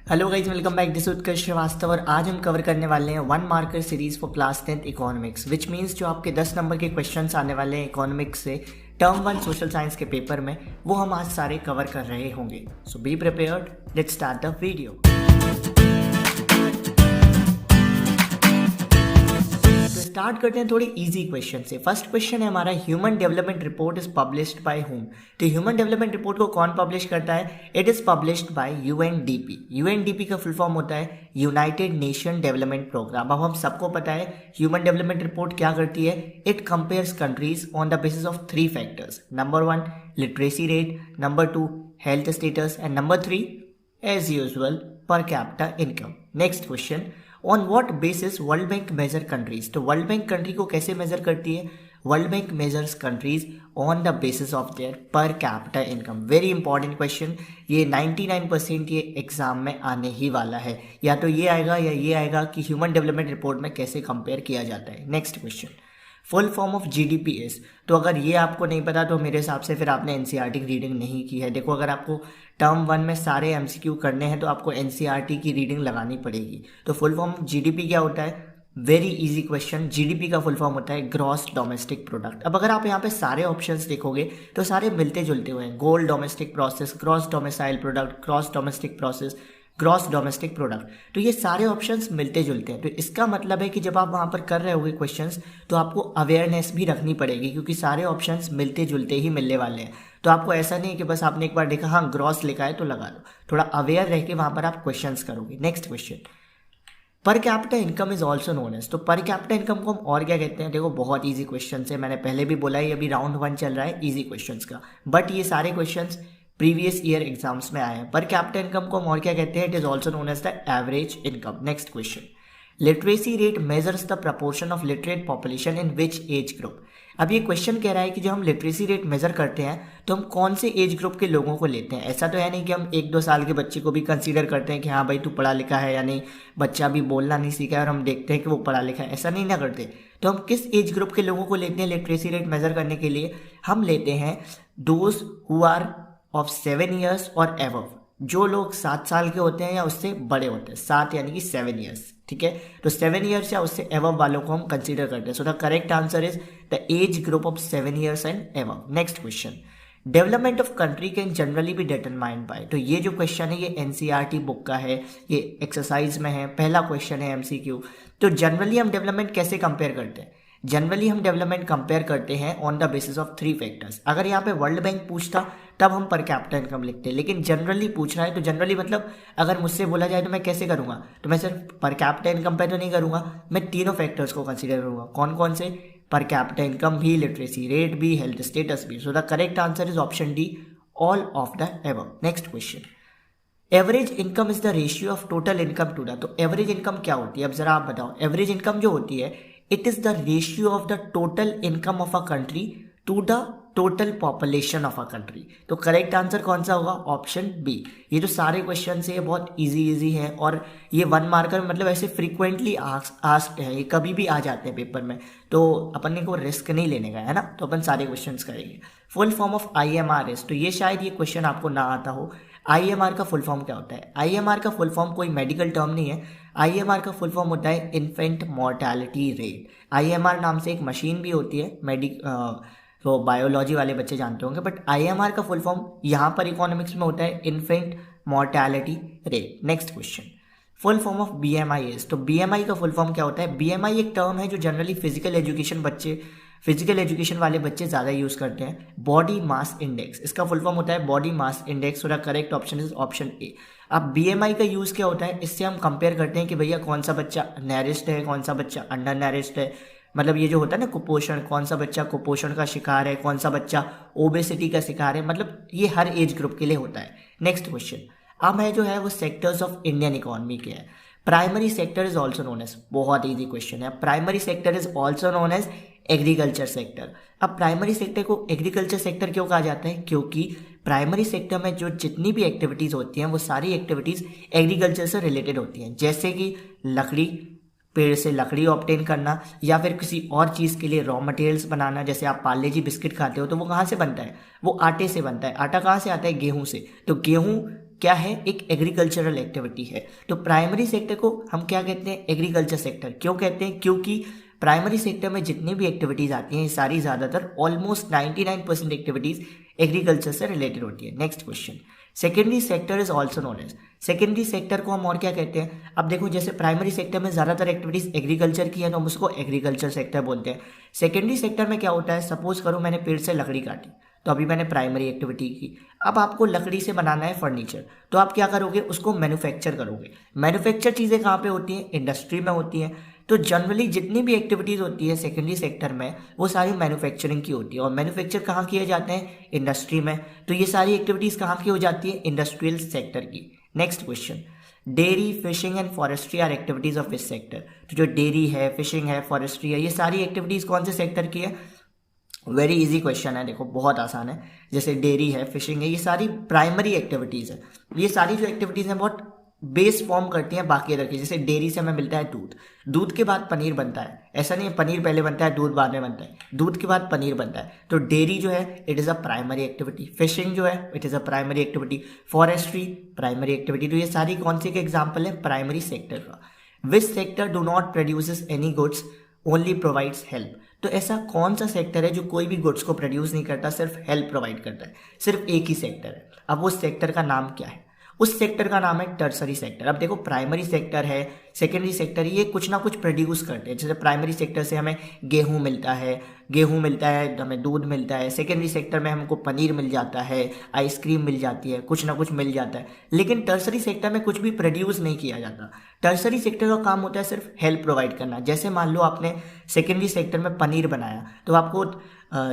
Hello guys, welcome back. This Utkarsh Srivastava और आज हम कवर करने वाले हैं 1 marker series for class 10th economics, which means जो आपके 10 नंबर के क्वेश्चंस आने वाले हैं इकोनॉमिक्स से टर्म 1 सोशल साइंस के पेपर में, वो हम आज सारे कवर कर रहे होंगे। So be prepared, let's start the video. Start करते हैं थोड़े इजी क्वेश्चन से। फर्स्ट क्वेश्चन है हमारा, human development report is published by whom. तो ह्यूमन डेवलपमेंट रिपोर्ट को कौन पब्लिश करता है? It is published bye UNDP. UNDP का फुल फॉर्म होता है यूनाइटेड नेशन डेवलपमेंट प्रोग्राम। अब हम सबको पता है ह्यूमन डेवलपमेंट रिपोर्ट क्या करती है। It compares countries on the basis of 3 factors. Number 1 literacy rate, number 2 health status and number 3 as usual per capita income. Next question, on what basis World Bank measure countries. तो World Bank country को कैसे measure करती है? World Bank measures countries on the basis of their per capita income. Very important question, ये 99% ये exam में आने ही वाला है। या तो ये आएगा या ये आएगा कि ह्यूमन डेवलपमेंट रिपोर्ट में कैसे कंपेयर किया जाता है। Next question, full form of GDP is. तो अगर ये आपको नहीं पता तो मेरे हिसाब से फिर आपने एनसीईआरटी की रीडिंग नहीं की है। देखो, अगर आपको टर्म 1 में सारे एमसीक्यू करने हैं तो आपको एनसीईआरटी की रीडिंग लगानी पड़ेगी। तो फुल फॉर्म ऑफ जीडीपी क्या होता है? Very easy question. जीडीपी का फुल फॉर्म होता है ग्रॉस डोमेस्टिक प्रोडक्ट। अब अगर आप यहाँ पे सारे ऑप्शंस देखोगे तो सारे मिलते जुलते हुए हैं। Gold domestic process, gross domicile product, gross domestic process, gross domestic product. तो ये सारे ऑप्शंस मिलते जुलते हैं। तो इसका मतलब है कि जब आप वहाँ पर कर रहे होगे क्वेश्चंस तो आपको अवेयरनेस भी रखनी पड़ेगी, क्योंकि सारे ऑप्शंस मिलते जुलते ही मिलने वाले हैं। तो आपको ऐसा नहीं है कि बस आपने एक बार देखा हाँ ग्रॉस लिखा है तो लगा लो। थोड़ा अवेयर रह के वहाँ पर आप क्वेश्चंस करोगे। Next question, per capita income is also known as. तो पर कैपिटा इनकम को हम और क्या कहते हैं? देखो, बहुत ईजी क्वेश्चन है। मैंने पहले भी बोला है, अभी राउंड 1 चल रहा है ईजी क्वेश्चंस का, बट ये सारे क्वेश्चंस प्रीवियस ईयर एग्जाम्स में आए हैं। पर कैपिटा इनकम को हम और क्या कहते हैं? It is also known as the average income. Next question, literacy rate measures the proportion of literate population in which age group. अब ये क्वेश्चन कह रहा है कि जब हम लिटरेसी रेट मेजर करते हैं तो हम कौन से एज ग्रुप के लोगों को लेते हैं। ऐसा तो है नहीं कि हम 1-2 साल के बच्चे को भी कंसीडर करते हैं कि हाँ भाई तू पढ़ा लिखा है या नहीं, बच्चा भी बोलना नहीं सीखा है और हम देखते हैं कि वो पढ़ा लिखा है, ऐसा नहीं ना करते। तो हम किस एज ग्रुप के लोगों को लेते हैं लिटरेसी रेट मेजर करने के लिए? हम लेते हैं those who are of 7 years और एबव। जो लोग 7 साल के होते हैं या उससे बड़े होते हैं, 7 यानी कि 7 ईयर्स, ठीक है। तो 7 ईयर्स या उससे एबव वालों को हम कंसीडर करते हैं। सो the correct answer is the age group of 7 years and above. Next question, development of country can generally be determined by. तो ये जो क्वेश्चन है ये एनसीईआरटी बुक का है, ये एक्सरसाइज में है, पहला क्वेश्चन है एमसीक्यू। तो जनरली हम डेवलपमेंट कैसे कंपेयर करते हैं? जनरली हम डेवलपमेंट कंपेयर करते हैं on the basis of 3 factors. अगर यहाँ पे वर्ल्ड बैंक पूछता तब हम पर कैपिटा इनकम लिखते हैं, लेकिन जनरली पूछ रहा है तो जनरली मतलब अगर मुझसे बोला जाए तो मैं कैसे करूंगा? तो मैं सिर्फ पर कैपिटा इनकम पे तो नहीं करूंगा, मैं तीनों फैक्टर्स को कंसीडर करूंगा। कौन कौन से? पर कैपिटा इनकम भी, लिटरेसी रेट भी, हेल्थ स्टेटस भी। So the correct answer is option D, all of the above. Next question, average income is the ratio of total income to the. तो average income क्या होती है? अब जरा आप बताओ। एवरेज इनकम जो होती है, it is the ratio of the total income of a country to the total population of a country. तो करेक्ट आंसर कौन सा होगा? Option B. ये जो सारे क्वेश्चन है ये बहुत इजी है और ये 1 मार्कर मतलब ऐसे फ्रीक्वेंटली आस्क्ड है, ये कभी भी आ जाते हैं पेपर में, तो अपन को रिस्क नहीं लेने का है ना, तो अपन सारे क्वेश्चंस करेंगे। Full form of IMR is. तो ये शायद ये क्वेश्चन आपको ना आता हो। आईएमआर का फुल फॉर्म क्या होता है? आईएमआर का फुल फॉर्म कोई मेडिकल टर्म नहीं है। आईएमआर का फुल फॉर्म होता है इन्फेंट मोर्टेलिटी रेट। आईएमआर नाम से एक मशीन भी होती है, तो बायोलॉजी वाले बच्चे जानते होंगे, बट आईएमआर का फुल फॉर्म यहाँ पर इकोनॉमिक्स में होता है infant mortality rate. Next question, full form of BMI is. तो बीएमआई का फुल फॉर्म क्या होता है? बीएमआई एक टर्म है जो जनरली फिजिकल एजुकेशन वाले बच्चे ज़्यादा यूज़ करते हैं। बॉडी मास इंडेक्स, इसका फुल फॉर्म होता है बॉडी मास इंडेक्स। तो the correct option is option ए। अब बीएमआई का यूज़ क्या होता है? इससे हम कंपेयर करते हैं कि भैया कौन सा बच्चा नैरिश्ड है, कौन सा बच्चा अंडर नैरिश्ड है। मतलब ये जो होता है ना कुपोषण, कौन सा बच्चा कुपोषण का शिकार है, कौन सा बच्चा ओबेसिटी का शिकार है, मतलब ये हर एज ग्रुप के लिए होता है। नेक्स्ट क्वेश्चन, अब है जो है वो सेक्टर्स ऑफ इंडियन इकोनॉमी के हैं। Primary sector is also known as, बहुत ईजी क्वेश्चन है। Primary sector is also known as agriculture sector. अब प्राइमरी सेक्टर को एग्रीकल्चर सेक्टर क्यों कहा जाता है? क्योंकि प्राइमरी सेक्टर में जो जितनी भी एक्टिविटीज़ होती हैं वो सारी एक्टिविटीज़ एग्रीकल्चर से रिलेटेड होती हैं, जैसे कि लकड़ी, पेड़ से लकड़ी ऑब्टेन करना, या फिर किसी और चीज़ के लिए रॉ मटेरियल्स बनाना। जैसे आप पार्ले जी बिस्किट खाते हो तो वो कहाँ से बनता है? वो आटे से बनता है। आटा कहाँ से आता है? गेहूं से। तो गेहूं क्या है, एक एग्रीकल्चरल एक्टिविटी है। तो प्राइमरी सेक्टर को हम क्या कहते हैं, एग्रीकल्चर सेक्टर। क्यों कहते हैं, क्योंकि प्राइमरी सेक्टर में जितनी भी एक्टिविटीज़ आती हैं ये सारी ज़्यादातर ऑलमोस्ट 99% एक्टिविटीज़ एग्रीकल्चर से रिलेटेड होती है। Next question, secondary sector is also known as, secondary sector को हम और क्या कहते हैं। अब देखो जैसे प्राइमरी सेक्टर में ज़्यादातर एक्टिविटीज़ एग्रीकल्चर की है तो हम उसको एग्रीकल्चर सेक्टर बोलते हैं। सेकेंडरी सेक्टर में क्या होता है, सपोज करो मैंने पेड़ से लकड़ी काटी तो अभी मैंने प्राइमरी एक्टिविटी की। अब आपको लकड़ी से बनाना है फर्नीचर, तो आप क्या करोगे, उसको मैन्युफैक्चर करोगे। मैन्युफैक्चर चीज़ें कहाँ पे होती हैं, इंडस्ट्री में होती हैं। तो जनरली जितनी भी एक्टिविटीज़ होती है सेकेंडरी सेक्टर में वो सारी मैन्युफैक्चरिंग की होती है, और मैन्युफैक्चर कहाँ किए जाते हैं, इंडस्ट्री में। तो ये सारी एक्टिविटीज़ कहाँ की हो जाती है, इंडस्ट्रियल सेक्टर की। Next question, dairy, fishing and forestry are activities of this sector. तो जो डेयरी है, फिशिंग है, फॉरेस्ट्री है, ये सारी एक्टिविटीज़ कौन से सेक्टर की है। वेरी इजी क्वेश्चन है, देखो बहुत आसान है। जैसे डेयरी है, फिशिंग है, ये सारी प्राइमरी एक्टिविटीज़ है। ये सारी जो एक्टिविटीज़ हैं बहुत बेस फॉर्म करती हैं बाकी अदर की। जैसे डेयरी से हमें मिलता है दूध, दूध के बाद पनीर बनता है, ऐसा नहीं है पनीर पहले बनता है दूध बाद में बनता है, दूध के बाद पनीर बनता है। तो डेयरी जो है it is a primary activity, fishing जो है it is a primary activity, forestry primary activity. तो ये सारी कौन सी के एग्जाम्पल है, प्राइमरी सेक्टर का। Which sector do not produces any goods only provides help. तो ऐसा कौन सा सेक्टर है जो कोई भी गुड्स को प्रोड्यूस नहीं करता, सिर्फ हेल्प प्रोवाइड करता है। सिर्फ एक ही सेक्टर है। अब उस सेक्टर का नाम क्या है, उस सेक्टर का नाम है टर्सरी सेक्टर। अब देखो प्राइमरी सेक्टर है, सेकेंडरी सेक्टर, ये कुछ ना कुछ प्रोड्यूस करते हैं। जैसे प्राइमरी सेक्टर से हमें गेहूं मिलता है, हमें दूध मिलता है। सेकेंडरी सेक्टर में हमको पनीर मिल जाता है, आइसक्रीम मिल जाती है, कुछ ना कुछ मिल जाता है। लेकिन टर्सरी सेक्टर में कुछ भी प्रोड्यूस नहीं किया जाता। टर्सरी सेक्टर का काम होता है सिर्फ हेल्प प्रोवाइड करना। जैसे मान लो आपने सेकेंडरी सेक्टर में पनीर बनाया, तो आपको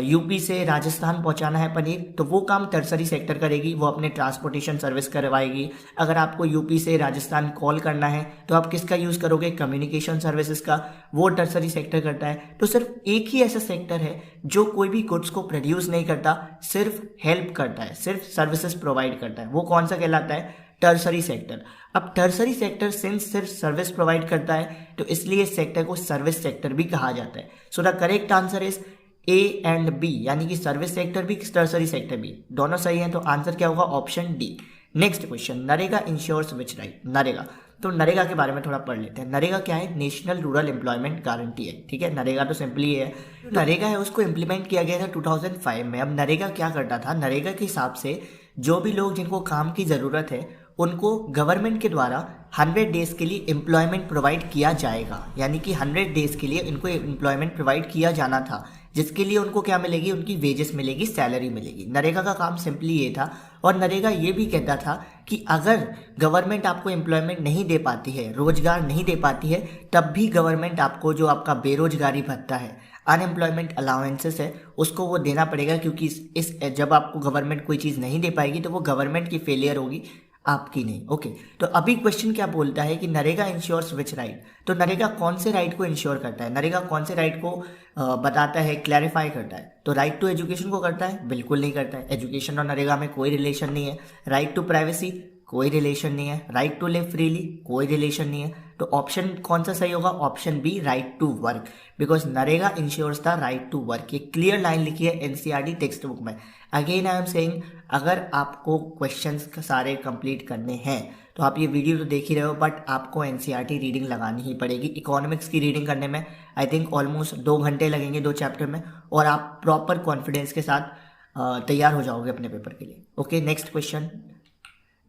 यूपी से राजस्थान पहुंचाना है पनीर, तो वो काम टर्सरी सेक्टर करेगी, वो अपने ट्रांसपोर्टेशन सर्विस करवाएगी। अगर आपको यूपी से राजस्थान कॉल करना है तो आप किसका यूज़ करोगे, कम्युनिकेशन सर्विसेज का, वो टर्सरी सेक्टर करता है। तो सिर्फ एक ही ऐसा सेक्टर है जो कोई भी गुड्स को प्रोड्यूस नहीं करता, सिर्फ हेल्प करता है, सिर्फ सर्विसेज प्रोवाइड करता है। वो कौन सा कहलाता है, टर्सरी सेक्टर। अब टर्सरी सेक्टर सिंस सिर्फ सर्विस प्रोवाइड करता है तो इसलिए इस सेक्टर को सर्विस सेक्टर भी कहा जाता है। So the correct answer is A and B, यानी कि सर्विस सेक्टर भी टर्सरी सेक्टर भी, दोनों सही हैं। तो आंसर क्या होगा, option D. Next question, NREGA ensures which right. NREGA, तो नरेगा के बारे में थोड़ा पढ़ लेते हैं। नरेगा क्या है, नेशनल रूरल एम्प्लॉयमेंट गारंटी है। ठीक है, नरेगा तो सिंपली है, नरेगा है उसको इम्प्लीमेंट किया गया था 2005 में। अब नरेगा क्या करता था, नरेगा के हिसाब से जो भी लोग जिनको काम की ज़रूरत है उनको गवर्नमेंट के द्वारा 100 डेज़ के लिए एम्प्लॉयमेंट प्रोवाइड किया जाएगा। यानी कि 100 डेज़ के लिए इनको एम्प्लॉयमेंट प्रोवाइड किया जाना था, जिसके लिए उनको क्या मिलेगी, उनकी वेजेस मिलेगी, सैलरी मिलेगी। नरेगा का काम सिंपली ये था। और नरेगा ये भी कहता था कि अगर गवर्नमेंट आपको एम्प्लॉयमेंट नहीं दे पाती है, रोजगार नहीं दे पाती है, तब भी गवर्नमेंट आपको जो आपका बेरोजगारी भत्ता है, अनएम्प्लॉयमेंट अलाउंसेस है, उसको वो देना पड़ेगा। क्योंकि इस जब आपको गवर्नमेंट कोई चीज़ नहीं दे पाएगी तो वो गवर्नमेंट की फेलियर होगी, आपकी नहीं। ओके, तो अभी क्वेश्चन क्या बोलता है कि नरेगा इंश्योर्स विच राइट। तो नरेगा कौन से राइट को इंश्योर करता है, नरेगा कौन से राइट को बताता है, क्लैरिफाई करता है। तो राइट टू एजुकेशन को करता है, बिल्कुल नहीं करता है। एजुकेशन और नरेगा में कोई रिलेशन नहीं है। राइट टू प्राइवेसी, कोई रिलेशन नहीं है। राइट टू लिव फ्रीली, कोई रिलेशन नहीं है। तो ऑप्शन कौन सा सही होगा, option B, right to work, because NREGA ensures the right to work. ये क्लियर लाइन लिखी है एनसीईआरटी टेक्स्ट बुक में। अगेन आई एम सेइंग, अगर आपको क्वेश्चंस सारे कंप्लीट करने हैं तो आप ये वीडियो तो देख ही रहे हो, बट आपको एनसीईआरटी रीडिंग लगानी ही पड़ेगी। इकोनॉमिक्स की रीडिंग करने में आई थिंक ऑलमोस्ट 2 घंटे लगेंगे 2 चैप्टर में, और आप प्रॉपर कॉन्फिडेंस के साथ तैयार हो जाओगे अपने पेपर के लिए। Okay, next question,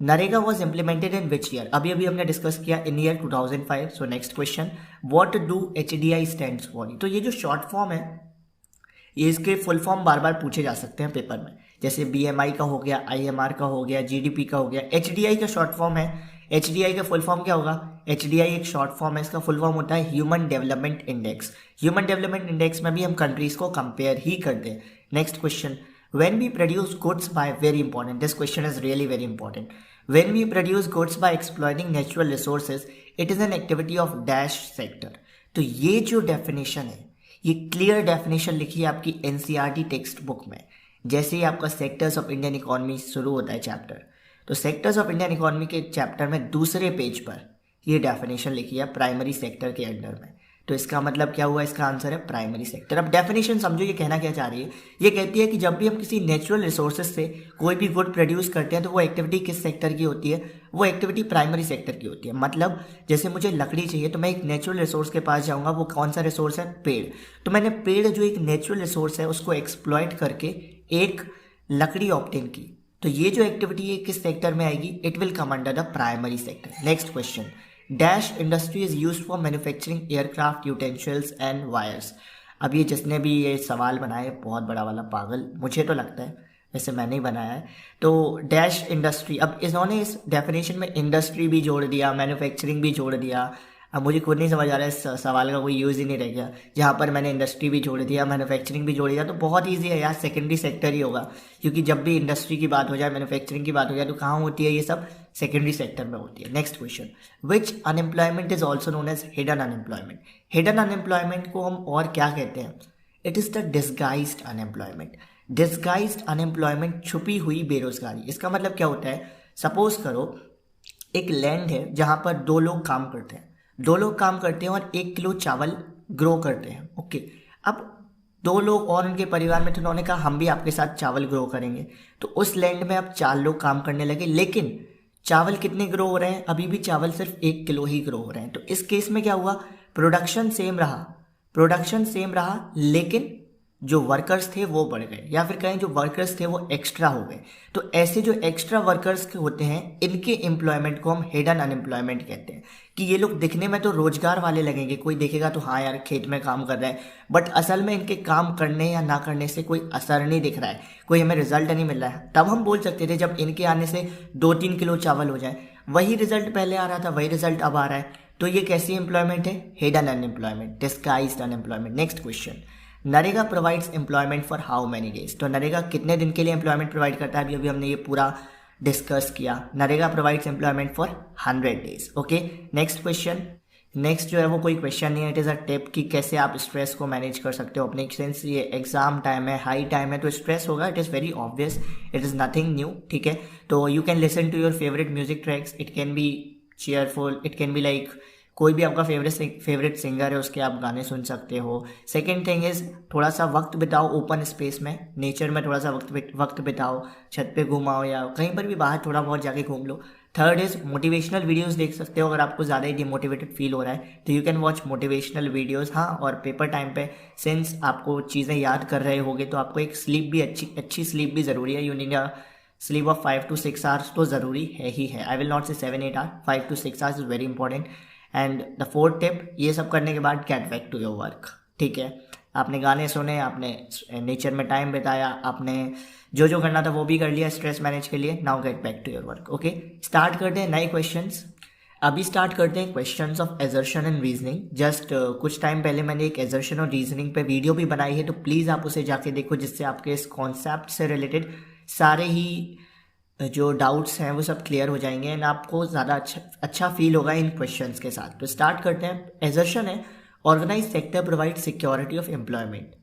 NREGA was implemented in which year. अभी हमने डिस्कस किया in year 2005। So next question, what do HDI stands for. तो ये जो शॉर्ट फॉर्म है, ये इसके फुल फॉर्म बार बार पूछे जा सकते हैं पेपर में। जैसे BMI का हो गया, IMR का हो गया, GDP का हो गया। HDI का शॉर्ट फॉर्म है, HDI का फुल फॉर्म क्या होगा, HDI एक शॉर्ट फॉर्म है, इसका फुल फॉर्म होता है human development index. Human development index में भी हम कंट्रीज को कंपेयर ही करते हैं। Next question, when we produce goods by, very important, this question is really very important, when we produce goods by exploiting natural resources it is an activity of dash sector। तो ये जो definition है, ये clear definition लिखी है आपकी NCERT textbook में। जैसे ही आपका सेक्टर्स ऑफ इंडियन इकोनॉमी शुरू होता है चैप्टर, तो सेक्टर्स ऑफ इंडियन इकोनॉमी के चैप्टर में दूसरे पेज पर ये डेफिनेशन लिखी है प्राइमरी सेक्टर के अंडर में। तो इसका मतलब क्या हुआ, इसका आंसर है प्राइमरी सेक्टर। अब डेफिनेशन समझो ये कहना क्या चाह रही है। ये कहती है कि जब भी हम किसी नेचुरल रिसोर्सेज से कोई भी गुड प्रोड्यूस करते हैं तो वो एक्टिविटी किस सेक्टर की होती है, वो एक्टिविटी प्राइमरी सेक्टर की होती है। मतलब जैसे मुझे लकड़ी चाहिए तो मैं एक नेचुरल रिसोर्स के पास जाऊँगा, वो कौन सा रिसोर्स है, पेड़। तो मैंने पेड़ जो एक नेचुरल रिसोर्स है उसको एक्सप्लॉइट करके एक लकड़ी ऑब्टेन की, तो ये जो एक्टिविटी है किस सेक्टर में आएगी, it will come under the primary sector. Next question, dash industry is use for manufacturing aircraft utensils and wires. अब ये जिसने भी ये सवाल बनाया है बहुत बड़ा वाला पागल, मुझे तो लगता है, वैसे मैंने ही बनाया है। तो डैश इंडस्ट्री, अब इन्होंने इस डेफिनेशन में इंडस्ट्री भी जोड़ दिया, मैन्युफैक्चरिंग भी जोड़ दिया। अब मुझे खुद नहीं समझ आ रहा है, इस सवाल का कोई यूज़ ही नहीं रह गया। जहाँ पर मैंने इंडस्ट्री भी जोड़ दिया, मैन्युफैक्चरिंग भी जोड़ दिया, तो बहुत ईजी है यार, सेकेंडरी सेक्टर ही होगा। क्योंकि जब भी इंडस्ट्री की बात हो जाए, मैन्युफैक्चरिंग की बात हो जाए, तो कहाँ होती है ये सब, सेकेंडरी सेक्टर में होती है। Next question, which unemployment is also known as hidden unemployment. Hidden unemployment को हम और क्या कहते हैं, it is the disguised unemployment. Disguised unemployment, छुपी हुई बेरोजगारी। इसका मतलब क्या होता है, सपोज करो एक लैंड है जहाँ पर दो लोग काम करते हैं, और 1 किलो चावल ग्रो करते हैं। ओके, अब 2 लोग और उनके परिवार में थे, उन्होंने कहा हम भी आपके साथ चावल ग्रो करेंगे। तो उस लैंड में अब 4 लोग काम करने लगे, लेकिन चावल कितने ग्रो हो रहे हैं, अभी भी चावल सिर्फ 1 किलो ही ग्रो हो रहे हैं। तो इस केस में क्या हुआ, प्रोडक्शन सेम रहा, लेकिन जो वर्कर्स थे वो बढ़ गए, या फिर कहें जो वर्कर्स थे वो एक्स्ट्रा हो गए। तो ऐसे जो एक्स्ट्रा वर्कर्स होते हैं, इनके एम्प्लॉयमेंट को हम हिडन अनएम्प्लॉयमेंट कहते हैं। कि ये लोग दिखने में तो रोजगार वाले लगेंगे, कोई देखेगा तो हाँ यार खेत में काम कर रहा है, बट असल में इनके काम करने या ना करने से कोई असर नहीं दिख रहा है, कोई हमें रिजल्ट नहीं मिल रहा है। तब हम बोल सकते थे जब इनके आने से 2-3 किलो चावल हो जाए, वही रिजल्ट पहले आ रहा था, वही रिजल्ट अब आ रहा है। तो ये कैसी एम्प्लॉयमेंट है, hidden unemployment, disguised unemployment. Next question, NREGA provides employment for how many days. तो नरेगा कितने दिन के लिए एम्प्लॉयमेंट प्रोवाइड करता है, अभी हमने ये पूरा डिस्कस किया। NREGA provides employment for 100 days. Okay, next question, next जो है वो कोई क्वेश्चन नहीं है, इट इज़ अ टिप कि कैसे आप स्ट्रेस को मैनेज कर सकते हो अपने। सेंस ये एग्जाम टाइम है, हाई टाइम है, तो स्ट्रेस होगा, it is very obvious, it is nothing new. ठीक है, तो you can listen to your favourite music tracks, it can be cheerful, it can be like कोई भी आपका फेवरेट सिंगर है उसके आप गाने सुन सकते हो। सेकेंड थिंग इज़ थोड़ा सा वक्त बिताओ ओपन स्पेस में, नेचर में थोड़ा सा वक्त बिताओ, छत पे घुमाओ या कहीं पर भी बाहर थोड़ा बहुत जाके घूम लो। थर्ड इज़ मोटिवेशनल वीडियोस देख सकते हो, अगर आपको ज़्यादा ही डिमोटिवेटेड फील हो रहा है तो you can watch motivational videos. हाँ, और पेपर टाइम पे सिंस आपको चीज़ें याद कर रहे होगे तो आपको एक स्लीप भी अच्छी स्लीप भी ज़रूरी है। You need a slip of 5 to 6 hours तो ज़रूरी है ही है। I will not say 7-8 hour, 5 to 6 hours is very important. And the fourth tip, ये सब करने के बाद get back to your work. ठीक है, आपने गाने सुने, आपने नेचर में टाइम बिताया, आपने जो जो करना था वो भी कर लिया स्ट्रेस मैनेज के लिए, now get back to your work. Okay, start करते हैं नए क्वेश्चंस। अभी स्टार्ट करते हैं questions of assertion and reasoning. Just कुछ टाइम पहले मैंने एक एजर्शन और रीजनिंग पे वीडियो भी बनाई है, तो प्लीज़ आप उसे जाके देखो, जिससे आपके इस कॉन्सेप्ट से रिलेटेड सारे ही जो डाउट्स हैं वो सब क्लियर हो जाएंगे एंड आपको ज़्यादा अच्छा फील होगा इन क्वेश्चंस के साथ। तो स्टार्ट करते हैं। एजर्शन है, organise sector provide security of employment,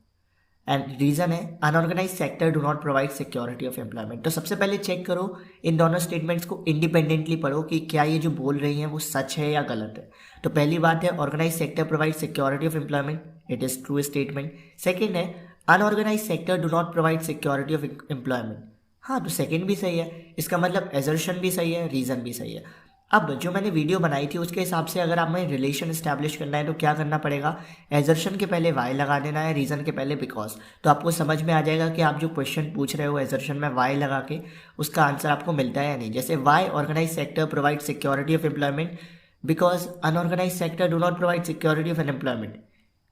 and reason है unorganise sector do not provide security of employment. तो सबसे पहले चेक करो इन दोनों स्टेटमेंट्स को, इंडिपेंडेंटली पढ़ो कि क्या ये जो बोल रही हैं वो सच है या गलत है। तो पहली बात है organise sector provide security of employment, it is true statement. Second है unorganise sector do not provide security of employment. हाँ, तो सेकेंड भी सही है, इसका मतलब एजर्शन भी सही है, रीज़न भी सही है। अब जो मैंने वीडियो बनाई थी उसके हिसाब से अगर हमें रिलेशन इस्टेब्लिश करना है तो क्या करना पड़ेगा, एजर्शन के पहले वाई लगा देना है, रीज़न के पहले बिकॉज। तो आपको समझ में आ जाएगा कि आप जो क्वेश्चन पूछ रहे हो एजर्शन में वाई लगा के उसका आंसर आपको मिलता है या नहीं। जैसे why organise sector provide security of employment because unorganise sector do not provide security of unemployment.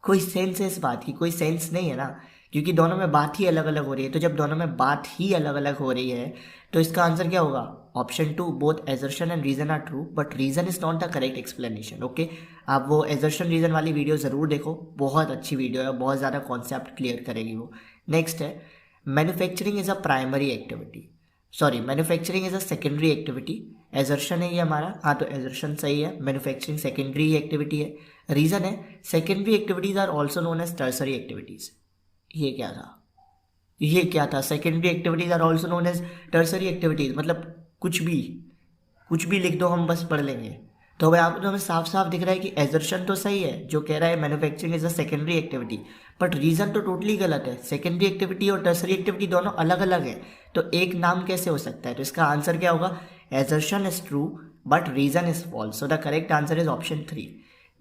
कोई सेंस है इस बात की, कोई सेंस नहीं है ना, क्योंकि दोनों में बात ही अलग अलग हो रही है। तो जब दोनों में बात ही अलग अलग हो रही है तो इसका आंसर क्या होगा, option 2, both assertion and reason are true but reason is not the correct explanation. Okay, आप वो एजर्शन रीजन वाली वीडियो ज़रूर देखो, बहुत अच्छी वीडियो है, बहुत ज़्यादा कॉन्सेप्ट क्लियर करेगी वो। नेक्स्ट है manufacturing is a primary activity, sorry manufacturing is a secondary activity. Assertion है ये हमारा, हाँ तो एजर्शन सही है, मैन्युफैक्चरिंग सेकेंडरी एक्टिविटी है। रीज़न है secondary activities are also known as tertiary activities. ये क्या था, secondary activities are also known as tertiary activities, मतलब कुछ भी लिख दो हम बस पढ़ लेंगे। तो भाई आपको तो हमें साफ साफ दिख रहा है कि एजर्शन तो सही है जो कह रहा है manufacturing is a secondary activity, but reason तो टोटली गलत है। सेकेंडरी एक्टिविटी और टर्सरी एक्टिविटी दोनों अलग अलग है, तो एक नाम कैसे हो सकता है? तो इसका आंसर क्या होगा? Assertion is true but reason is false, so the correct answer is option 3।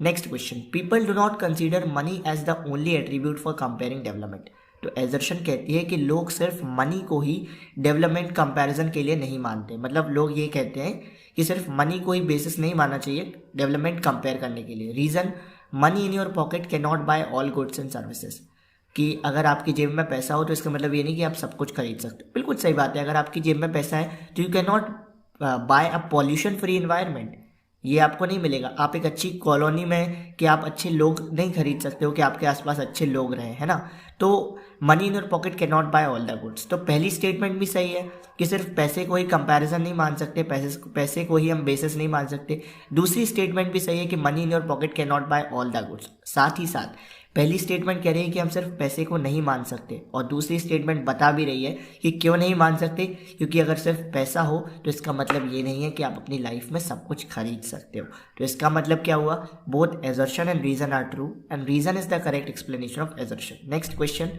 Next question, people do not consider money as the only attribute for comparing development. तो एजर्शन कहती है कि लोग सिर्फ मनी को ही डेवलपमेंट कंपैरिजन के लिए नहीं मानते। मतलब लोग ये कहते हैं कि सिर्फ मनी को ही बेसिस नहीं मानना चाहिए डेवलपमेंट कंपेयर करने के लिए। Reason, money in your pocket can not buy all goods and services, कि अगर आपकी जेब में पैसा हो तो इसका मतलब ये नहीं कि आप सब कुछ खरीद सकते हो। बिल्कुल सही बात है, अगर आपकी जेब में पैसा है तो you can not buy a pollution free environment, ये आपको नहीं मिलेगा। आप एक अच्छी कॉलोनी में कि आप अच्छे लोग नहीं खरीद सकते हो कि आपके आसपास अच्छे लोग रहे, है ना। तो money in your pocket can not buy all the goods. तो पहली स्टेटमेंट भी सही है कि सिर्फ पैसे को ही कंपैरिजन नहीं मान सकते, पैसे को ही हम बेसिस नहीं मान सकते। दूसरी स्टेटमेंट भी सही है कि money in your pocket can not buy all the goods. साथ ही साथ पहली स्टेटमेंट कह रही है कि हम सिर्फ पैसे को नहीं मान सकते, और दूसरी स्टेटमेंट बता भी रही है कि क्यों नहीं मान सकते, क्योंकि अगर सिर्फ पैसा हो तो इसका मतलब ये नहीं है कि आप अपनी लाइफ में सब कुछ खरीद सकते हो। तो इसका मतलब क्या हुआ? Both assertion and reason are true and reason is the correct explanation of assertion. Next question,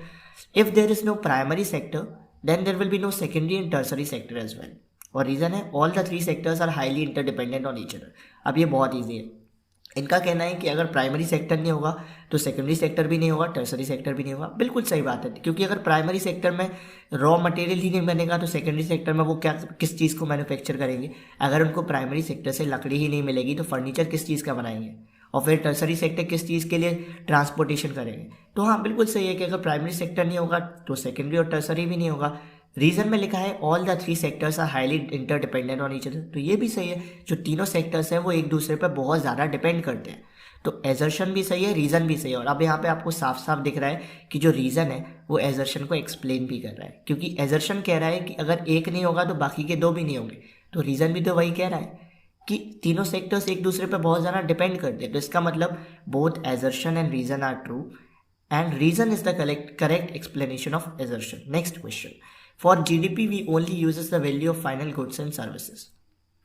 if there is no primary sector then there will be no secondary and tertiary sector as well. और reason है all the three sectors are highly interdependent on each other. अब ये बहुत easy है, इनका कहना है कि अगर प्राइमरी सेक्टर नहीं होगा तो सेकेंडरी सेक्टर भी नहीं होगा, टर्सरी सेक्टर भी नहीं होगा। बिल्कुल सही बात है, क्योंकि अगर प्राइमरी सेक्टर में रॉ मटेरियल ही नहीं बनेगा तो सेकेंडरी सेक्टर में वो क्या किस चीज़ को मैन्युफैक्चर करेंगे? अगर उनको प्राइमरी सेक्टर से लकड़ी ही नहीं मिलेगी तो फर्नीचर किस चीज़ का बनाएंगे? और फिर टर्सरी सेक्टर किस चीज़ के लिए ट्रांसपोर्टेशन करेंगे? तो हाँ, बिल्कुल सही है कि अगर प्राइमरी सेक्टर नहीं होगा तो सेकेंडरी और टर्सरी भी नहीं होगा। रीजन में लिखा है all the three sectors are highly interdependent on each other, तो ये भी सही है, जो तीनों सेक्टर्स हैं वो एक दूसरे पर बहुत ज़्यादा डिपेंड करते हैं। तो एजर्शन भी सही है, रीज़न भी सही है। और अब यहाँ पे आपको साफ साफ दिख रहा है कि जो रीज़न है वो एजर्शन को एक्सप्लेन भी कर रहा है, क्योंकि एजर्शन कह रहा है कि अगर एक नहीं होगा तो बाकी के दो भी नहीं होंगे। तो रीज़न भी तो वही कह रहा है कि तीनों सेक्टर्स एक दूसरे पर बहुत ज़्यादा डिपेंड करते हैं। तो इसका मतलब both assertion and reason are true and reason is the correct explanation of assertion. Next question, for GDP we only uses the value of final goods and services.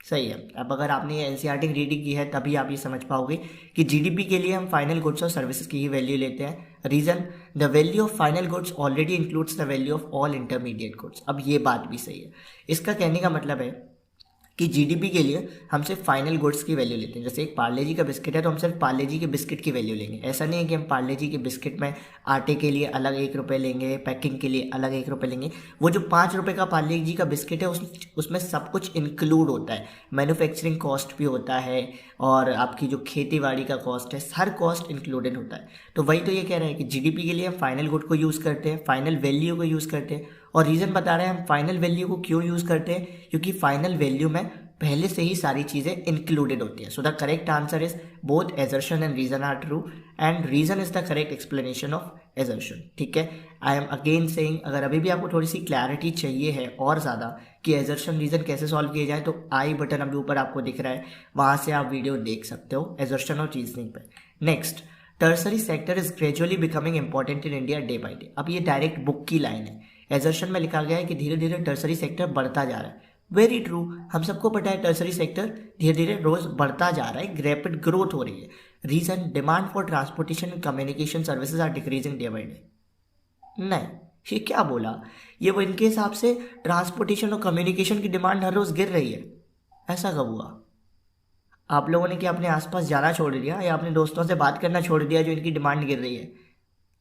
सही है। अब अगर आपने ये एनसीईआरटी रीडिंग की है तभी आप ये समझ पाओगे कि जीडीपी के लिए हम फाइनल गुड्स और सर्विसेज की ही वैल्यू लेते हैं। Reason, the value of final goods already includes the value of all intermediate goods. अब ये बात भी सही है, इसका कहने का मतलब है कि जीडीपी के लिए हम सिर्फ फाइनल गुड्स की वैल्यू लेते हैं। जैसे एक पार्ले जी का बिस्किट है तो हम सिर्फ पार्ले जी के बिस्किट की वैल्यू लेंगे। ऐसा नहीं है कि हम पार्ले जी के बिस्किट में आटे के लिए अलग 1 रुपये लेंगे, पैकिंग के लिए अलग 1 रुपये लेंगे। वो जो 5 रुपये का पार्ले जी का बिस्किट है उसमें सब कुछ इंक्लूड होता है, मैन्युफैक्चरिंग कॉस्ट भी होता है और आपकी जो खेती बाड़ी का कॉस्ट है, हर कॉस्ट इंक्लूडेड होता है। तो वही तो ये कह रहे हैं कि जीडीपी के लिए हम फाइनल गुड को यूज़ करते हैं, फाइनल वैल्यू को यूज़ करते हैं। और रीज़न बता रहे हैं हम फाइनल वैल्यू को क्यों यूज़ करते हैं, क्योंकि फाइनल वैल्यू में पहले से ही सारी चीज़ें इंक्लूडेड होती है। So the correct answer is both assertion and reason are true and reason is the correct explanation of assertion. ठीक है, आई एम अगेन सेइंग, अगर अभी भी आपको थोड़ी सी क्लैरिटी चाहिए है और ज़्यादा कि एजर्शन रीजन कैसे सॉल्व किए जाए तो आई बटन अभी ऊपर आपको दिख रहा है, वहाँ से आप वीडियो देख सकते हो एजर्शन और रीजनिंग पे। Next, tertiary sector is gradually becoming important in India day by day. अब ये डायरेक्ट बुक की लाइन है, एजर्शन में लिखा गया है कि धीरे धीरे टर्सरी सेक्टर बढ़ता जा रहा है। वेरी ट्रू, हम सबको पता है टर्सरी सेक्टर धीरे धीरे रोज बढ़ता जा रहा है, रैपिड ग्रोथ हो रही है। Reason, demand for transportation and communication services are decreasing day by day. नहीं, ये क्या बोला? ये वो इनके हिसाब से ट्रांसपोर्टेशन और कम्युनिकेशन की डिमांड हर रोज गिर रही है। ऐसा कब हुआ? आप लोगों ने क्या अपने आसपास जाना छोड़ दिया या अपने दोस्तों से बात करना छोड़ दिया जो इनकी डिमांड गिर रही है?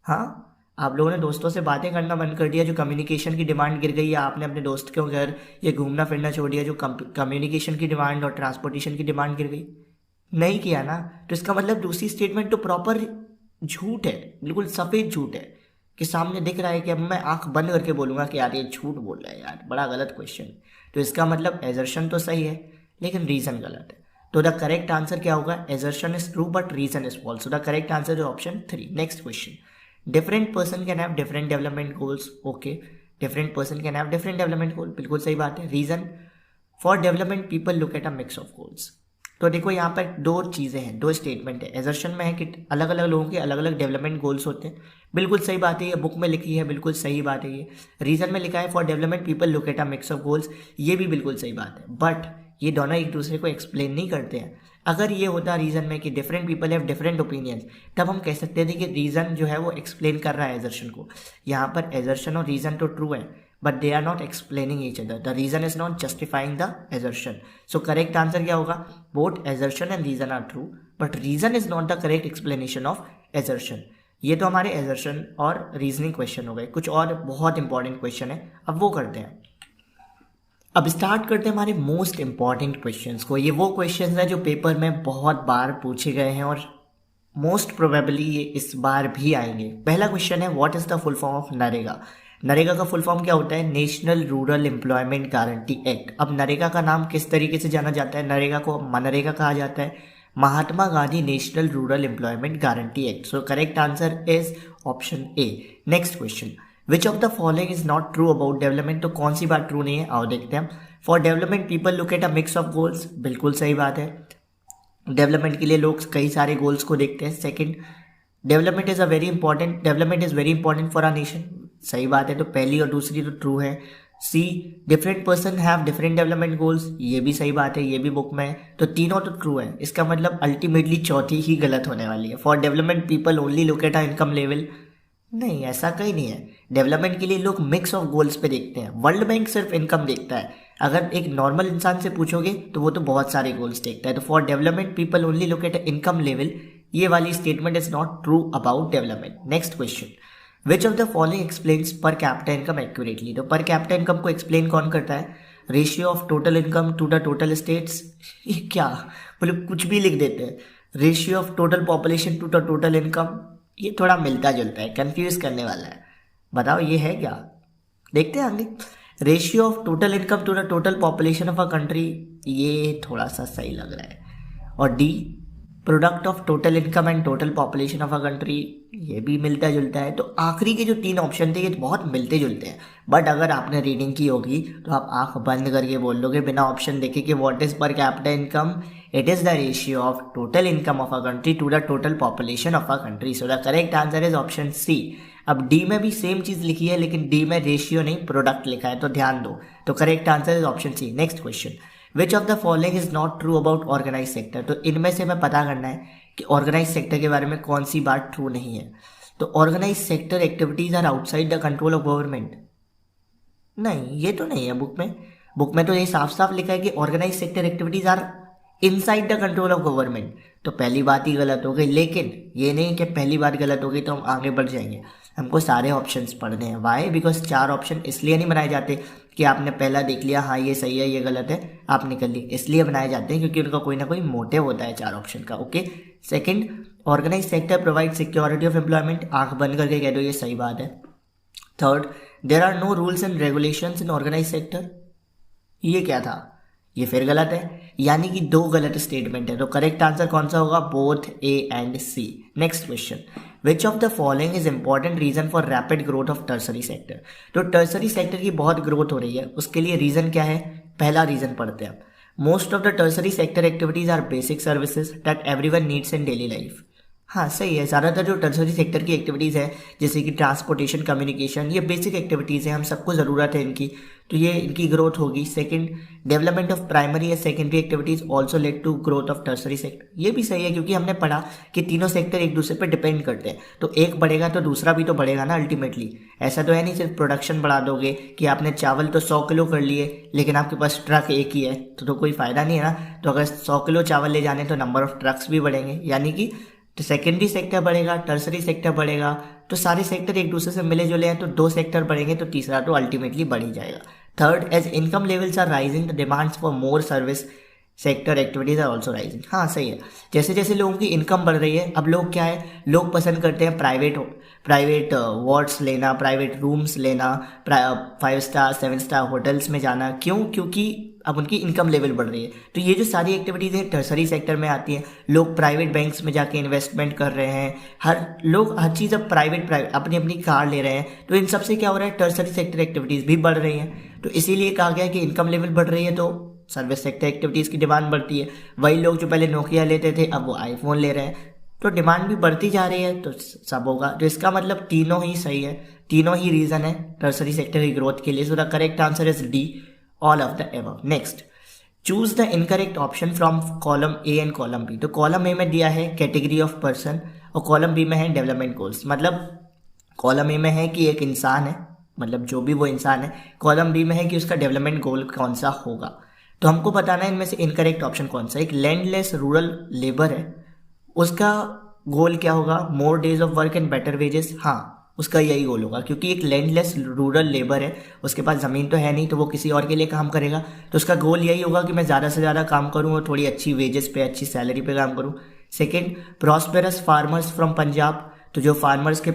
हाँ, आप लोगों ने दोस्तों से बातें करना बंद कर दिया जो कम्युनिकेशन की डिमांड गिर गई, या आपने अपने दोस्त के घर ये घूमना फिरना छोड़ दिया जो कम्युनिकेशन की डिमांड और ट्रांसपोर्टेशन की डिमांड गिर गई? नहीं किया ना। तो इसका मतलब दूसरी स्टेटमेंट तो प्रॉपर झूठ है, बिल्कुल सफ़ेद झूठ है कि सामने दिख रहा है कि अब मैं आंख बंद करके बोलूँगा कि यार ये झूठ बोल रहा है, यार बड़ा गलत क्वेश्चन। तो इसका मतलब एजर्शन तो सही है लेकिन रीज़न गलत है। तो द करेक्ट आंसर क्या होगा? Assertion is true but reason is false. So the correct answer is option 3। Next question, different person can have different development goals. Okay, different person can have different development goal, बिल्कुल सही बात है। Reason, for development people look at a mix of goals. तो देखो यहाँ पर दो चीज़ें हैं, दो स्टेटमेंट है। एजर्शन में है कि अलग अलग लोगों के अलग अलग डेवलपमेंट गोल्स होते हैं, बिल्कुल सही बात है, ये बुक में लिखी है, बिल्कुल सही बात है। ये रीजन में लिखा है for development people look at a mix of goals, ये भी बिल्कुल सही बात है। बट ये दोनों एक दूसरे को एक्सप्लेन नहीं करते हैं। अगर ये होता रीजन में कि different people have different opinions, तब हम कह सकते थे कि रीजन जो है वो एक्सप्लेन कर रहा है एजर्शन को। यहाँ पर एजर्शन और रीजन तो ट्रू है, but they are not explaining each other, the reason is not justifying the assertion. So correct answer क्या होगा? Both assertion and reason are true, but reason is not the correct explanation of assertion. ये तो हमारे assertion और reasoning question हो गए। कुछ और बहुत इंपॉर्टेंट क्वेश्चन है, अब वो करते हैं। अब स्टार्ट करते हैं हमारे मोस्ट इंपॉर्टेंट क्वेश्चंस को। ये वो क्वेश्चंस हैं जो पेपर में बहुत बार पूछे गए हैं और मोस्ट प्रोबेबली ये इस बार भी आएंगे। पहला क्वेश्चन है, what is the full form of NREGA? NREGA का फुल फॉर्म क्या होता है? National rural employment guarantee act. अब नरेगा का नाम किस तरीके से जाना जाता है? नरेगा को मनरेगा कहा जाता है, Mahatma Gandhi national rural employment guarantee act. So correct answer is option A. Next question, which of the following is not true about development? तो कौन सी बात ट्रू नहीं है, आओ देखते हैं। For development people look at a mix of goals, बिल्कुल सही बात है। डेवलपमेंट के लिए लोग कई सारे गोल्स को देखते हैं। Second, development is very important for our nation, सही बात है। तो पहली और दूसरी तो ट्रू है। C, different person have different development goals, ये भी सही बात है, ये भी बुक में है। तो तीनों तो ट्रू है। इसका मतलब अल्टीमेटली चौथी ही गलत होने वाली है। For development people only look at a income level, नहीं, ऐसा कहीं नहीं है। डेवलपमेंट के लिए लोग मिक्स ऑफ गोल्स पे देखते हैं। वर्ल्ड बैंक सिर्फ इनकम देखता है। अगर एक नॉर्मल इंसान से पूछोगे तो वो तो बहुत सारे गोल्स देखता है। तो for development people only look at income level, ये वाली statement is not true about development. Next question, which of the following explains per capita income accurately? तो पर कैपिटा इनकम को एक्सप्लेन कौन करता है? Ratio of total income to the total states. ये क्या, मतलब कुछ भी लिख देते हैं। Ratio of total population to the total income, ये थोड़ा मिलता जुलता है, कंफ्यूज करने वाला है। बताओ ये है क्या? देखते हैं आगे। Ratio of total income to the total population of a country, ये थोड़ा सा सही लग रहा है। और D, product of total income and total population of a country, ये भी मिलता जुलता है। तो आखिरी के जो तीन ऑप्शन थे ये बहुत मिलते जुलते हैं, बट अगर आपने रीडिंग की होगी तो आप आंख बंद करके बोल लोगे बिना ऑप्शन देखे कि what is per capita income? It is the ratio of total income of a country to the total population of a country. So the correct answer is option C. अब डी में भी same चीज लिखी है, लेकिन D में ratio नहीं product लिखा है, तो ध्यान दो। तो correct answer is option C. Next question, which of the following is not true about organise sector? तो इनमें से हमें पता करना है कि ऑर्गेनाइज सेक्टर के बारे में कौन सी बात ट्रू नहीं है। तो organise sector activities are outside the control of government, नहीं, ये तो नहीं है बुक में। बुक में तो ये साफ साफ लिखा है कि organise sector activities are inside the control of government. तो पहली बात ही गलत हो गई, लेकिन ये नहीं कि पहली बात गलत हो गई तो हम आगे बढ़ जाएंगे। हमको सारे ऑप्शंस पढ़ने हैं। वाई? बिकॉज चार ऑप्शन इसलिए नहीं बनाए जाते कि आपने पहला देख लिया हाँ ये सही है ये गलत है, आप निकल लिए। इसलिए बनाए जाते हैं क्योंकि उनका कोई ना कोई मोटिव होता है चार ऑप्शन का। Okay. Second, organise sector provide security of employment, आंख बंद करके कह दो ये सही बात है। Third, there are no rules and regulations in organise sector, ये क्या था? ये फिर गलत है, यानी कि दो गलत स्टेटमेंट है। तो करेक्ट आंसर कौन सा होगा? Both A and C. Next question, which of the following is important reason for rapid growth of tertiary sector? तो टर्सरी सेक्टर की बहुत ग्रोथ हो रही है, उसके लिए रीजन क्या है? पहला रीजन पढ़ते हैं। Most of the tertiary sector activities are basic services that everyone needs in daily life. हाँ सही है, ज़्यादातर जो टर्सरी सेक्टर की एक्टिविटीज़ है जैसे कि ट्रांसपोर्टेशन, कम्युनिकेशन, ये बेसिक एक्टिविटीज़ हैं, हम सबको ज़रूरत है इनकी, तो ये इनकी ग्रोथ होगी। सेकंड, डेवलपमेंट ऑफ प्राइमरी या secondary activities also led to growth of tertiary sector, ये भी सही है क्योंकि हमने पढ़ा कि तीनों सेक्टर एक दूसरे पर डिपेंड करते हैं, तो एक बढ़ेगा तो दूसरा भी तो बढ़ेगा ना अल्टीमेटली। ऐसा तो है नहीं सिर्फ प्रोडक्शन बढ़ा दोगे कि आपने चावल तो 100 किलो कर लिए लेकिन आपके पास ट्रक एक ही है तो कोई फ़ायदा नहीं है ना। तो अगर 100 किलो चावल ले जाने तो नंबर ऑफ ट्रक्स भी बढ़ेंगे, यानी कि तो सेकेंडरी सेक्टर बढ़ेगा, टर्सरी सेक्टर बढ़ेगा, तो सारे सेक्टर एक दूसरे से मिले जुले हैं तो दो सेक्टर बढ़ेंगे तो तीसरा तो अल्टीमेटली बढ़ ही जाएगा। Third, as income levels are rising the demands for more service sector activities are also rising. हाँ सही है, जैसे जैसे लोगों की इनकम बढ़ रही है अब लोग क्या है, लोग पसंद करते हैं प्राइवेट वार्ड्स लेना, प्राइवेट रूम्स लेना, 5 स्टार 7 स्टार होटल्स में जाना। क्यों? क्योंकि अब उनकी इनकम लेवल बढ़ रही है। तो ये जो सारी एक्टिविटीज़ हैं टर्सरी सेक्टर में आती हैं। लोग प्राइवेट बैंक्स में जाके इन्वेस्टमेंट कर रहे हैं, हर चीज़ अब प्राइवेट अपनी अपनी कार ले रहे हैं, तो इन सब से क्या हो रहा है, टर्सरी सेक्टर एक्टिविटीज़ भी बढ़ रही हैं। तो इसीलिए कहा गया कि इनकम लेवल बढ़ रही है तो सर्विस सेक्टर एक्टिविटीज़ की डिमांड बढ़ती है। वही लोग जो पहले नोकिया लेते थे अब वो आईफोन ले रहे हैं, तो डिमांड भी बढ़ती जा रही है तो सब होगा। तो इसका मतलब तीनों ही सही है, तीनों ही रीज़न है टर्सरी सेक्टर की ग्रोथ के लिए। So the correct answer is D, all of the above. Next, choose the incorrect option from column A and column B. तो कॉलम ए में दिया है कैटेगरी ऑफ पर्सन और कॉलम बी में है डेवलपमेंट गोल्स। मतलब कॉलम ए में है कि एक इंसान है, मतलब जो भी वो इंसान है। कॉलम बी में है कि उसका डेवलपमेंट गोल कौन सा होगा। तो हमको बताना है इनमें से इनकरेक्ट ऑप्शन कौन सा। एक लैंडलेस रूरल लेबर है, उसका गोल क्या होगा, more days of work and better wages. हाँ, उसका यही गोल होगा, क्योंकि एक लैंडलेस रूरल लेबर है, उसके पास ज़मीन तो है नहीं, तो वो किसी और के लिए काम करेगा। तो उसका गोल यही होगा कि मैं ज़्यादा से ज़्यादा काम करूँ और थोड़ी अच्छी वेजेस पे, अच्छी सैलरी पे काम करूँ। Second, prosperous farmers from Punjab. तो जो फार्मर्स के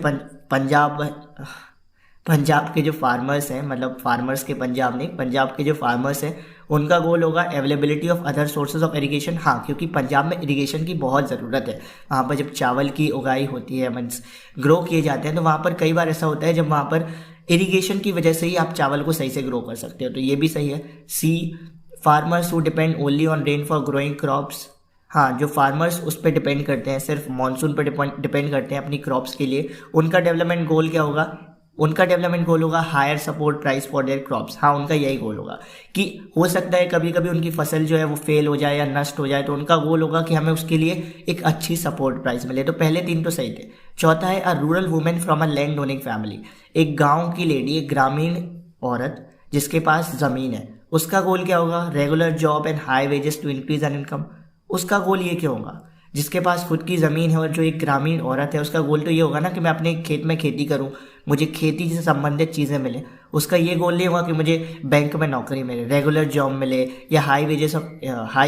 पंजाब के जो फार्मर्स हैं, मतलब फार्मर्स के पंजाब नहीं, पंजाब के जो फार्मर्स हैं, उनका गोल होगा availability of other sources of irrigation. हाँ, क्योंकि पंजाब में इरिगेशन की बहुत ज़रूरत है। वहाँ पर जब चावल की उगाई होती है, मीन्स ग्रो किए जाते हैं, तो वहाँ पर कई बार ऐसा होता है जब वहाँ पर इरिगेशन की वजह से ही आप चावल को सही से ग्रो कर सकते हो। तो ये भी सही है। C, farmers who depend only on rain for growing crops. हाँ, जो फार्मर्स उस पर डिपेंड करते हैं, सिर्फ मानसून पर डिपेंड करते हैं अपनी क्रॉप्स के लिए, उनका डेवलपमेंट गोल क्या होगा, उनका डेवलपमेंट गोल होगा higher support price for their crops. हाँ, उनका यही गोल होगा कि हो सकता है कभी कभी उनकी फसल जो है वो फेल हो जाए या नष्ट हो जाए, तो उनका गोल होगा कि हमें उसके लिए एक अच्छी सपोर्ट प्राइस मिले। तो पहले तीन तो सही थे। चौथा है a rural women from a land owning family. एक गाँव की लेडी, एक ग्रामीण औरत जिसके पास ज़मीन है, उसका गोल क्या होगा, regular job and high wages to increase an income. उसका गोल ये क्यों होगा, जिसके पास खुद की ज़मीन है और जो एक ग्रामीण औरत है, उसका गोल तो ये होगा ना कि मैं अपने खेत में खेती करूं, मुझे खेती से संबंधित चीज़ें मिले। उसका ये गोल नहीं होगा कि मुझे बैंक में नौकरी मिले, रेगुलर जॉब मिले या हाई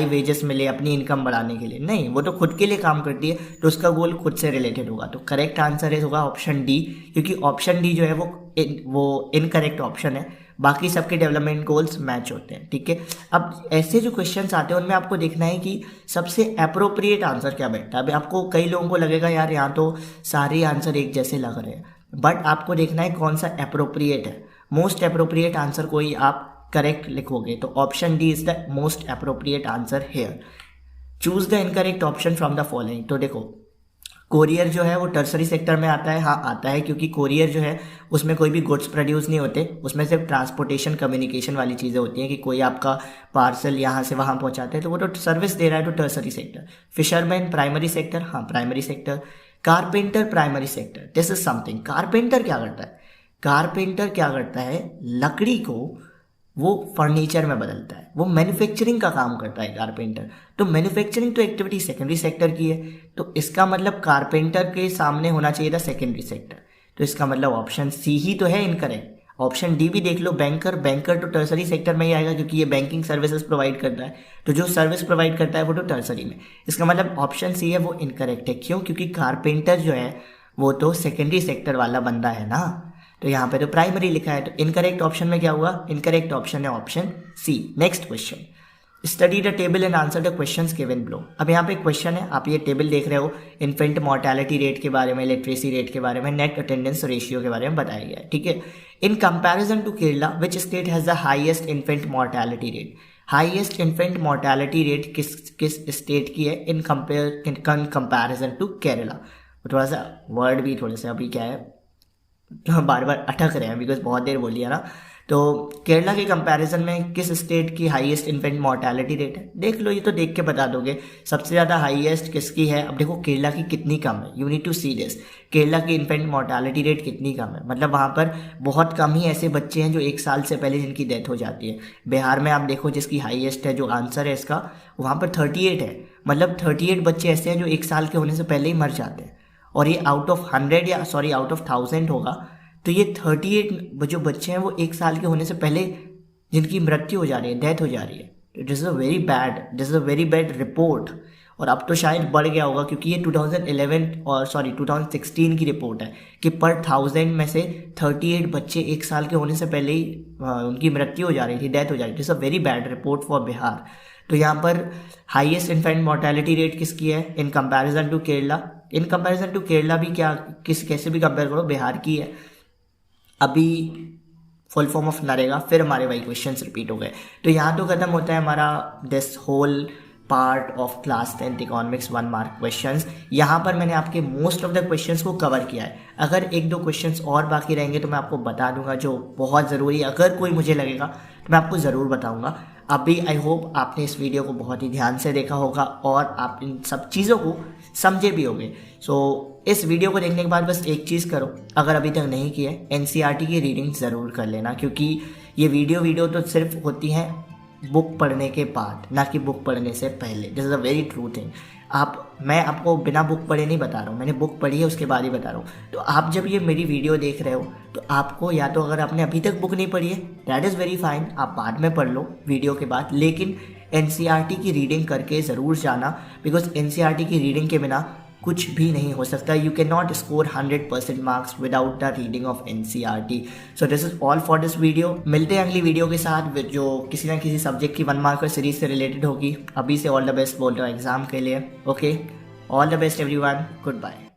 वेजेस मिले अपनी इनकम बढ़ाने के लिए। नहीं, वो तो खुद के लिए काम करती है, तो उसका गोल खुद से रिलेटेड होगा। तो करेक्ट आंसर होगा ऑप्शन डी, क्योंकि ऑप्शन डी जो है वो इनकरेक्ट ऑप्शन है। बाकी सबके डेवलपमेंट गोल्स मैच होते हैं। ठीक है, अब ऐसे जो क्वेश्चंस आते हैं उनमें आपको देखना है कि सबसे अप्रोप्रिएट आंसर क्या बैठता है। अभी आपको कई लोगों को लगेगा यार यहाँ तो सारे आंसर एक जैसे लग रहे हैं, बट आपको देखना है कौन सा अप्रोप्रिएट है। मोस्ट अप्रोप्रिएट आंसर कोई आप करेक्ट लिखोगे तो option D is the most appropriate answer here. Choose the incorrect option from the following. तो देखो, कोरियर जो है वो टर्सरी सेक्टर में आता है। हाँ, आता है, क्योंकि कोरियर जो है उसमें कोई भी गुड्स प्रोड्यूस नहीं होते, उसमें सिर्फ ट्रांसपोर्टेशन कम्युनिकेशन वाली चीज़ें होती हैं कि कोई आपका पार्सल यहाँ से वहाँ पहुँचाते हैं, तो वो तो सर्विस दे रहा है, तो tertiary sector. Fisherman primary sector, हाँ primary sector. Carpenter primary sector, this is something. Carpenter क्या करता है, कारपेंटर क्या करता है, लकड़ी को वो फर्नीचर में बदलता है, वो मैन्युफैक्चरिंग का काम करता है कारपेंटर। तो मैन्युफैक्चरिंग तो एक्टिविटी सेकेंडरी सेक्टर की है, तो इसका मतलब कारपेंटर के सामने होना चाहिए था सेकेंडरी सेक्टर। तो इसका मतलब ऑप्शन सी ही तो है इनकरेक्ट। ऑप्शन डी भी देख लो, बैंकर तो टर्सरी सेक्टर में ही आएगा, क्योंकि ये बैंकिंग सर्विसेज प्रोवाइड करता है, तो जो सर्विस प्रोवाइड करता है वो तो टर्सरी में। इसका मतलब ऑप्शन सी है वो इनकरेक्ट है। क्यों, क्योंकि कारपेंटर जो है वो तो सेकेंडरी सेक्टर वाला बंदा है ना, तो यहाँ पे तो प्राइमरी लिखा है। तो इनकरेक्ट ऑप्शन में क्या हुआ, इनकरेक्ट ऑप्शन है option C. Next question, study the table and answer the questions given below. अब यहाँ पे क्वेश्चन है, आप ये टेबल देख रहे हो, इन्फेंट मोर्टेलिटी रेट के बारे में, लिटरेसी रेट के बारे में, नेट अटेंडेंस रेशियो के बारे में बताया गया है। ठीक है, in comparison to Kerala which state has the highest infant mortality rate. Highest infant mortality rate किस स्टेट की है इन कंपैरिजन टू केरला। थोड़ा सा वर्ड भी थोड़े से अभी क्या है बार बार अटक रहे हैं, बिकॉज बहुत देर बोलिए ना। तो केरला के कंपैरिजन में किस स्टेट की हाईएस्ट इन्फेंट मोर्टेलिटी रेट है, देख लो, ये तो देख के बता दोगे। सबसे ज़्यादा हाईएस्ट किसकी है, अब देखो केरला की कितनी कम है, you need to see this. Kerala की इन्फेंट मोर्टेलिटी रेट कितनी कम है, मतलब वहाँ पर बहुत कम ही ऐसे बच्चे हैं जो 1 साल से पहले जिनकी डेथ हो जाती है। बिहार में आप देखो जिसकी हाईएस्ट है, जो आंसर है इसका, वहाँ पर 38 है। मतलब 38 बच्चे ऐसे हैं जो 1 साल के होने से पहले ही मर जाते हैं, और ये आउट ऑफ 100 या सॉरी आउट ऑफ 1000 होगा। तो ये 38 जो बच्चे हैं वो 1 साल के होने से पहले जिनकी मृत्यु हो जा रही है, डेथ हो जा रही है। It is a very bad report. और अब तो शायद बढ़ गया होगा, क्योंकि ये 2016 की रिपोर्ट है कि पर 1000 में से 38 बच्चे 1 साल के होने से पहले ही उनकी मृत्यु हो जा रही थी, डेथ हो जा रही थी। It's a very bad report for Bihar. तो यहाँ पर हाईएस्ट इन्फेंट मोर्टेलिटी रेट किसकी है in comparison to Kerala. In comparison to Kerala भी क्या, कैसे भी कंपेयर करो, बिहार की है। अभी फुल फॉर्म ऑफ नरेगा, फिर हमारे वही क्वेश्चंस रिपीट हो गए। तो यहाँ तो खत्म होता है हमारा this whole part of class 10th economics 1 mark questions. यहाँ पर मैंने आपके मोस्ट ऑफ द क्वेश्चंस को कवर किया है। अगर 1-2 क्वेश्चंस और बाकी रहेंगे तो मैं आपको बता दूंगा, जो बहुत ज़रूरी है। अगर कोई मुझे लगेगा तो मैं आपको ज़रूर बताऊंगा। अभी आई होप आपने इस वीडियो को बहुत ही ध्यान से देखा होगा और आप इन सब चीज़ों को समझे भी होंगे। सो इस वीडियो को देखने के बाद बस एक चीज़ करो, अगर अभी तक नहीं की है एनसीईआरटी की रीडिंग ज़रूर कर लेना, क्योंकि ये वीडियो तो सिर्फ होती हैं बुक पढ़ने के बाद, ना कि बुक पढ़ने से पहले। This is a very true thing. मैं आपको बिना बुक पढ़े नहीं बता रहा हूँ, मैंने बुक पढ़ी है उसके बाद ही बता रहा हूँ। तो आप जब ये मेरी वीडियो देख रहे हो तो आपको, या तो अगर आपने अभी तक बुक नहीं पढ़ी है दैट इज़ वेरी फाइन, आप बाद में पढ़ लो वीडियो के बाद, लेकिन एनसीईआरटी की रीडिंग करके ज़रूर जाना, बिकॉज एनसीईआरटी की रीडिंग के बिना कुछ भी नहीं हो सकता। You can not score 100% marks without the reading of NCERT. So this is all for this video. मिलते हैं अगली वीडियो के साथ जो किसी ना किसी सब्जेक्ट की 1 मार्कर सीरीज से रिलेटेड होगी। अभी से ऑल द बेस्ट बोल रहा हूँ एग्जाम के लिए। Okay, all the best everyone, good bye.